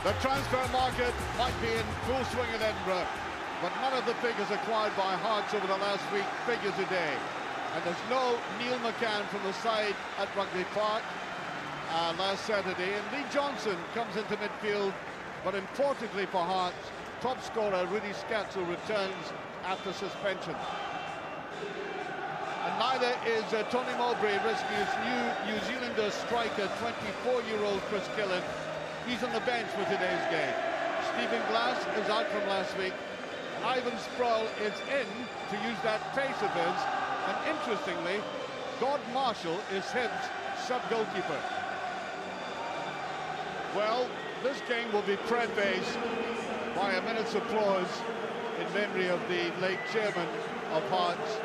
The transfer market might be in full swing in Edinburgh, but none of the figures acquired by Hearts over the last week figure today. And there's no Neil McCann from the side at Rugby Park last Saturday. And Lee Johnson comes into midfield, but importantly for Hearts, top scorer Rudy Scatzel returns after suspension. And neither is Tony Mowbray rescues New Zealander striker, 24-year-old Chris Killen. He's on the bench for today's game. Stephen Glass is out from last week, and Ivan Sproul is in to use that pace of his. And interestingly, Gord Marshall is Hibs' sub-goalkeeper. Well, this game will be prefaced by a minute's applause in memory of the late chairman of Hearts,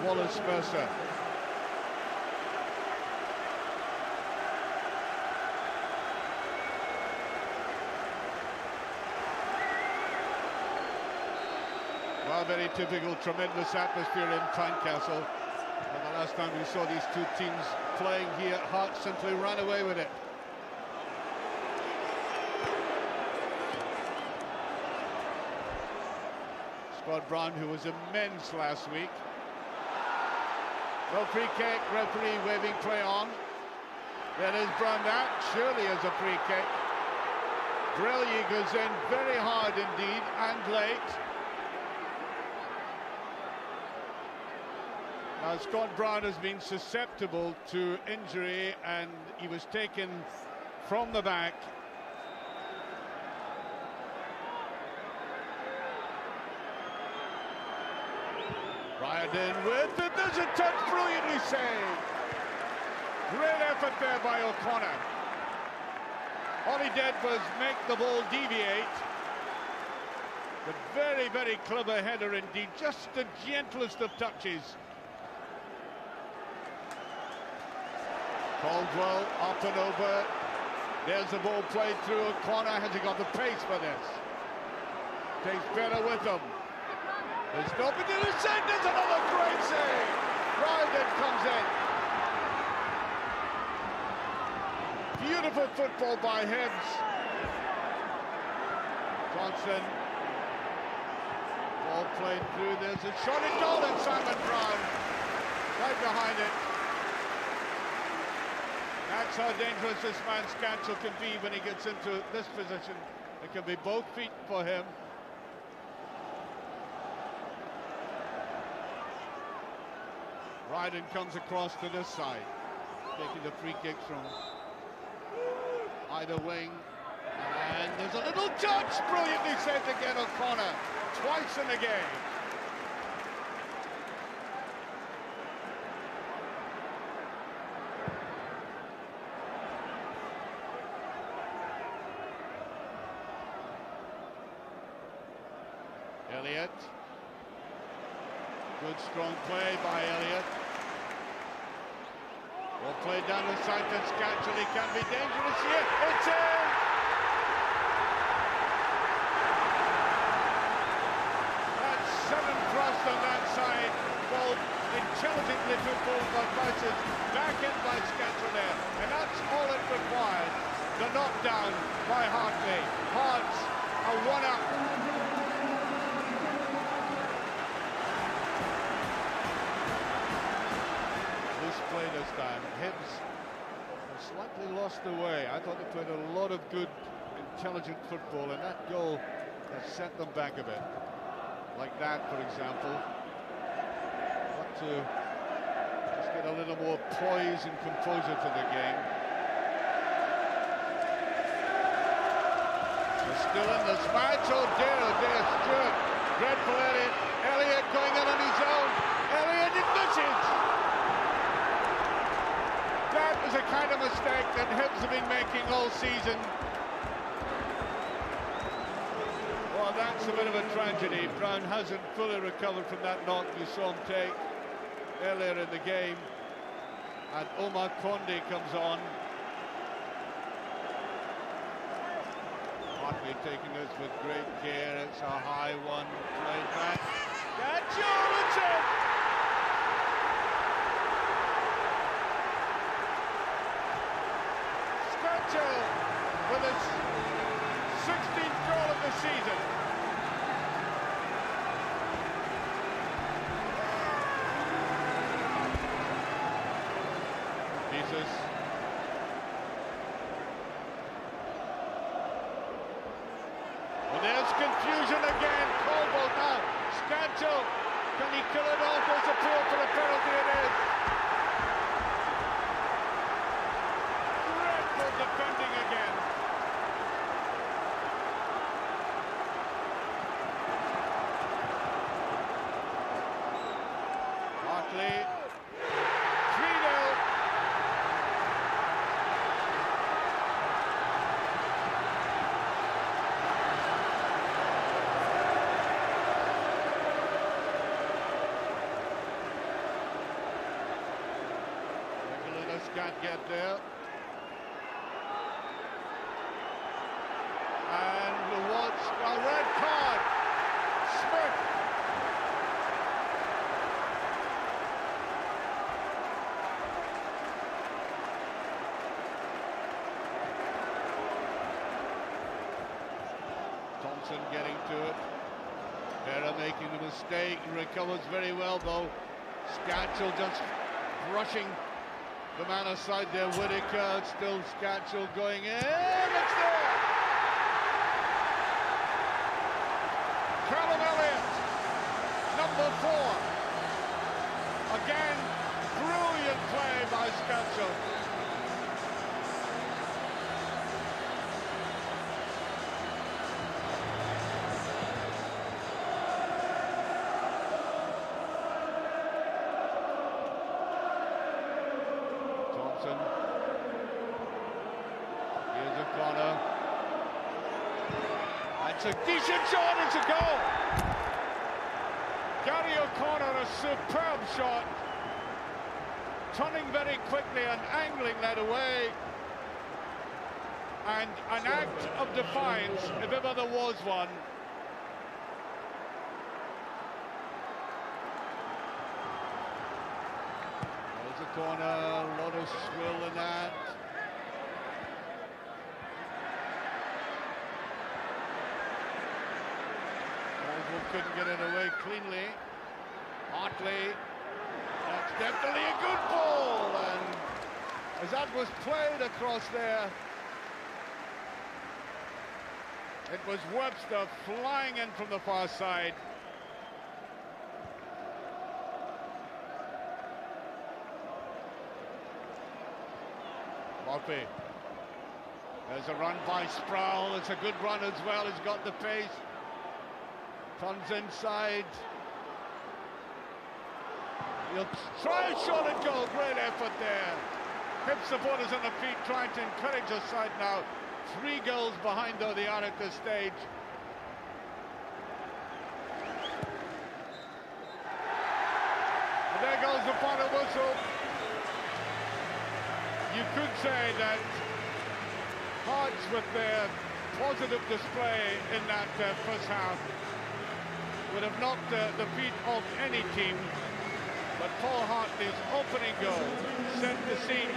Wallace Mercer. Well, very typical, tremendous atmosphere in Tynecastle. But the last time we saw these two teams playing here, Hearts simply ran away with it. Scott Brown, who was immense last week. No free kick, referee waving play on. There is Brown, that surely is a free kick. Brilliant goes in very hard indeed and late. Now, Scott Brown has been susceptible to injury and he was taken from the back. Riordan with it, there's a touch, brilliantly saved. Great effort there by O'Connor. All he did was make the ball deviate. But very, very clever header indeed, just the gentlest of touches. Caldwell up and over. There's the ball played through O'Connor. Has he got the pace for this? Takes better with him. There's nobody to save. There's another great save. Riordan comes in. Beautiful football by Hibs. Johnson. Ball played through. There's a shot at goal and Simon Brown right behind it. That's how dangerous this man Scatzel can be when he gets into this position. It can be both feet for him. Riordan comes across to this side, taking the free kicks from either wing. And there's a little touch, brilliantly saved again O'Connor, twice in the game. Elliott. Good strong play by Elliott. Well played down the side to Scatzel. He can be dangerous here. It's in! That's 7 thrust on that side. Ball intelligently took forward by Prices. Back in by Scatzel there. And that's all it required. The knockdown by Hartley. Hearts are 1-up. Play this time. Hibs have slightly lost their way. I thought they played a lot of good, intelligent football, and that goal has sent them back a bit. Like that, for example. Got to just get a little more poise and composure to the game. They're still in this match. Oh dear, Stuart. Dreadful Elliott. Elliott going in on his own. Elliott, it misses. That is a kind of mistake that Hibs have been making all season. Well, that's a bit of a tragedy. Brown hasn't fully recovered from that knock you saw him take earlier in the game. And Omar Condé comes on. Hartley taking this with great care. It's a high one. Played back. That's it! With his 16th goal of the season. Jesus. Well, there's confusion again. Colbold now. Scancho. Can he kill it off? There's a appeal for the penalty. It is. Dreadful defending again. Hartley. 3-0. Can't get there. And what's a red card? Smith. Thompson getting to it. Vera making the mistake, recovers very well though. Scatchell just brushing the man aside there, Whitaker. Still Scatchell going in. It's there! Callum Elliott, number 4. Again, brilliant play by Scatchell. Here's a corner. That's a decent shot, it's a goal. Gary O'Connor, a superb shot. Turning very quickly and angling that away. And an act of defiance, if ever there was one. Corner, a lot of swill in that. Caldwell couldn't get it away cleanly. Hartley, that's definitely a good ball, and as that was played across there, it was Webster flying in from the far side. Murphy. There's a run by Sproul. It's a good run as well. He's got the pace. Turns inside. He'll try a shot and goal. Great effort there. Hip supporters on the feet trying to encourage the side now. 3 goals behind though they are at this stage. And there goes the final whistle. You could say that Hearts, with their positive display in that first half, would have knocked the feet off any team. But Paul Hartley's opening goal set the scene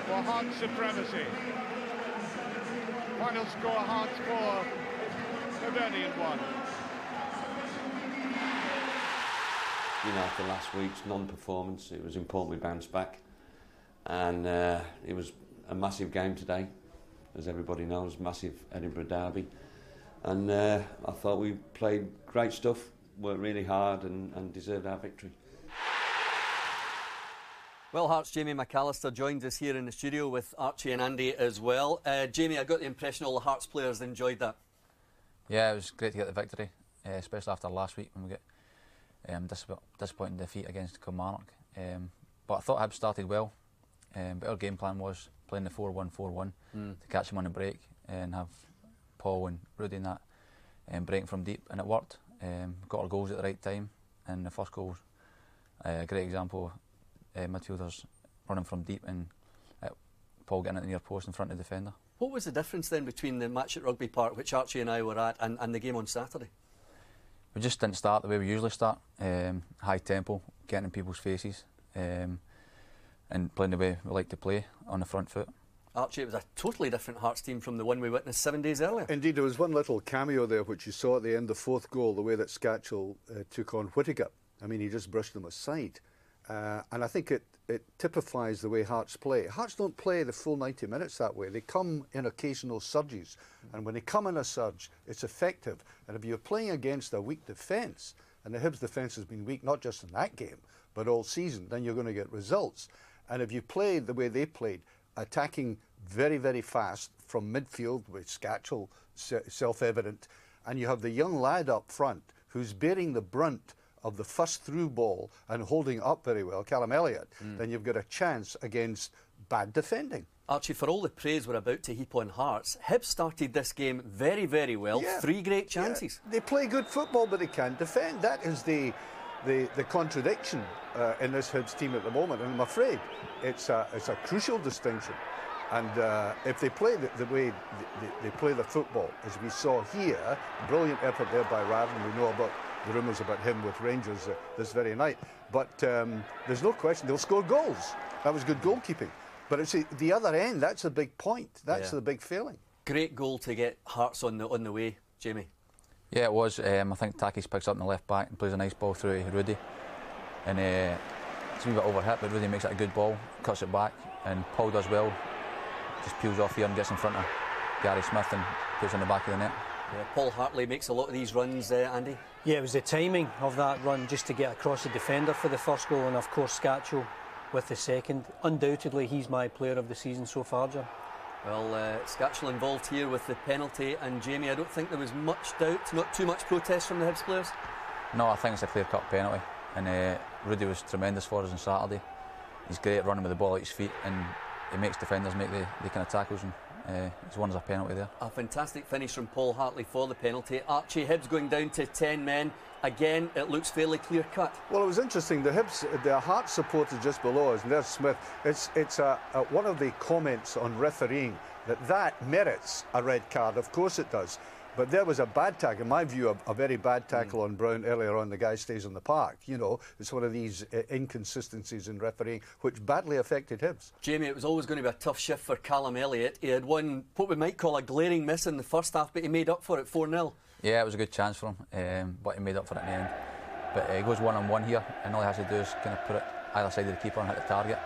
for Hearts supremacy. Final score, Hearts 4, Hibernian 1. You know, after last week's non-performance, it was important we bounced back. And it was a massive game today, as everybody knows, massive Edinburgh derby. And I thought we played great stuff, worked really hard and deserved our victory. Well, Hearts' Jamie McAllister joins us here in the studio with Archie and Andy as well. Jamie, I got the impression all the Hearts players enjoyed that. Yeah, it was great to get the victory, especially after last week when we got disappointing defeat against Kilmarnock. But I thought Hibs started well. But our game plan was playing the 4-1-4-1 to catch them on the break and have Paul and Rudy and that breaking from deep, and it worked. Got our goals at the right time, and the first goal was a great example of midfielders running from deep and Paul getting at the near post in front of the defender. What was the difference then between the match at Rugby Park, which Archie and I were at, and the game on Saturday? We just didn't start the way we usually start, high tempo, getting in people's faces. And playing the way we like to play on the front foot. Archie, it was a totally different Hearts team from the one we witnessed 7 days earlier. Indeed, there was one little cameo there which you saw at the end of the fourth goal, the way that Scatchell took on Whittaker. I mean, he just brushed them aside. And I think it typifies the way Hearts play. Hearts don't play the full 90 minutes that way. They come in occasional surges. And when they come in a surge, it's effective. And if you're playing against a weak defence, and the Hibs defence has been weak not just in that game, but all season, then you're going to get results. And if you play the way they played, attacking very, very fast from midfield with Scatchell, self-evident, and you have the young lad up front who's bearing the brunt of the first through ball and holding up very well, Callum Elliott, then you've got a chance against bad defending. Archie, for all the praise we're about to heap on Hearts, Hibs started this game very, very well. Yeah. 3 great chances. Yeah. They play good football, but they can't defend. That is the contradiction in this Hibs team at the moment, and I'm afraid it's a crucial distinction. And if they play the way they play the football, as we saw here, brilliant effort there by Raven. We know about the rumours about him with Rangers this very night. But there's no question they'll score goals. That was good goalkeeping. But it's the other end, that's a big point. That's the big failing. Great goal to get Hearts on the way, Jamie. Yeah, it was. I think Takis picks up in the left back and plays a nice ball through Rudy. And it's a wee bit overhit, but Rudy makes it a good ball, cuts it back, and Paul does well. Just peels off here and gets in front of Gary Smith and puts in the back of the net. Yeah, Paul Hartley makes a lot of these runs, Andy. Yeah, it was the timing of that run just to get across the defender for the first goal, and of course Scatchell with the second. Undoubtedly, he's my player of the season so far, Jim. Well, Scatchell involved here with the penalty, and Jamie, I don't think there was much doubt, not too much protest from the Hibs players. No, I think it's a clear-cut penalty, and Rudy was tremendous for us on Saturday. He's great at running with the ball at his feet, and he makes defenders make the kind of tackles, and he's won us a penalty there. A fantastic finish from Paul Hartley for the penalty. Archie, Hibs going down to 10 men. Again, it looks fairly clear-cut. Well, it was interesting. The Hearts supporters just below us, and there's Smith. It's one of the comments on refereeing that merits a red card. Of course it does. But there was a bad tackle, in my view, a very bad tackle on Brown earlier on. The guy stays on the park. You know, it's one of these inconsistencies in refereeing which badly affected Hibs. Jamie, it was always going to be a tough shift for Callum Elliott. He had one, what we might call a glaring miss in the first half, but he made up for it 4-0. Yeah, it was a good chance for him, but he made up for it in the end. But he goes one-on-one here, and all he has to do is kind of put it either side of the keeper and hit the target.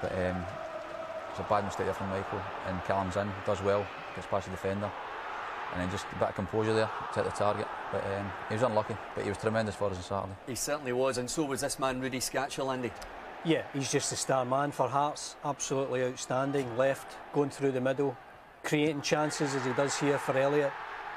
But it's a bad mistake there from Michael, and Callum's in, does well, gets past the defender. And then just a bit of composure there to hit the target. But he was unlucky, but he was tremendous for us on Saturday. He certainly was, and so was this man, Rudy Scatchell, Andy. Yeah, he's just a star man for Hearts. Absolutely outstanding. Left, going through the middle, creating chances as he does here for Elliott.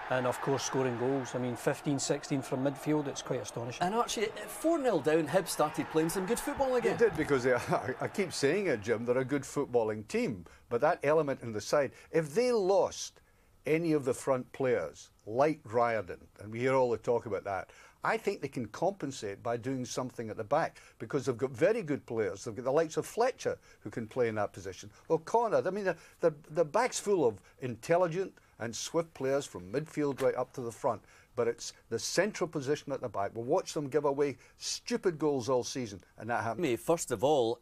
And of course scoring goals. I mean, 15-16 from midfield, it's quite astonishing. And Archie, 4-0 down, Hibs started playing some good football again. They did, because I keep saying it, Jim, they're a good footballing team. But that element in the side, if they lost any of the front players, like Riordan, and we hear all the talk about that, I think they can compensate by doing something at the back, because they've got very good players. They've got the likes of Fletcher who can play in that position. O'Connor, I mean, the back's full of intelligent and swift players from midfield right up to the front. But it's the central position at the back. We'll watch them give away stupid goals all season, and that happened. First of all,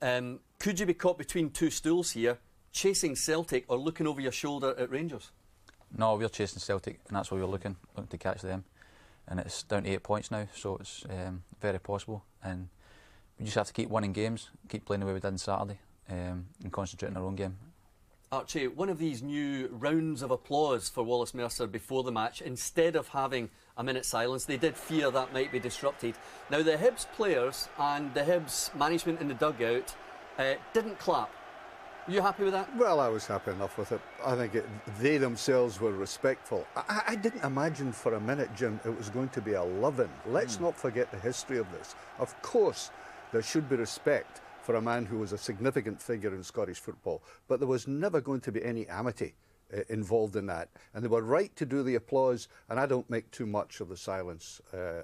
could you be caught between two stools here, chasing Celtic or looking over your shoulder at Rangers? No, we're chasing Celtic, and that's why we're looking to catch them. And it's down to 8 points now, so it's very possible. And we just have to keep winning games, keep playing the way we did on Saturday, and concentrate on our own game. Archie, one of these new rounds of applause for Wallace Mercer before the match, instead of having a minute's silence, they did fear that might be disrupted. Now, the Hibs players and the Hibs management in the dugout didn't clap. Are you happy with that? Well, I was happy enough with it. I think they themselves were respectful. I didn't imagine for a minute, Jim, it was going to be a love-in. Let's not forget the history of this. Of course, there should be respect for a man who was a significant figure in Scottish football, but there was never going to be any amity involved in that. And they were right to do the applause, and I don't make too much of the silence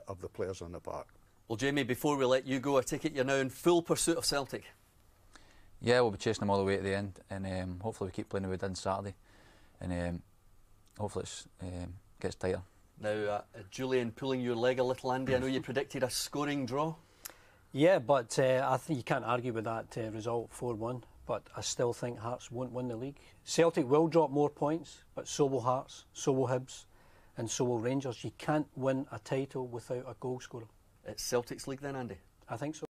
of the players on the park. Well, Jamie, before we let you go, I take it you're now in full pursuit of Celtic. Yeah, we'll be chasing them all the way at the end, and hopefully we keep playing the way we did on Saturday, and hopefully it gets tighter. Now, Julian, pulling your leg a little, Andy, I know you predicted a scoring draw. Yeah, but I think you can't argue with that result, 4-1. but I still think Hearts won't win the league. Celtic will drop more points, but so will Hearts, so will Hibs, and so will Rangers. You can't win a title without a goal scorer. It's Celtic's league then, Andy? I think so.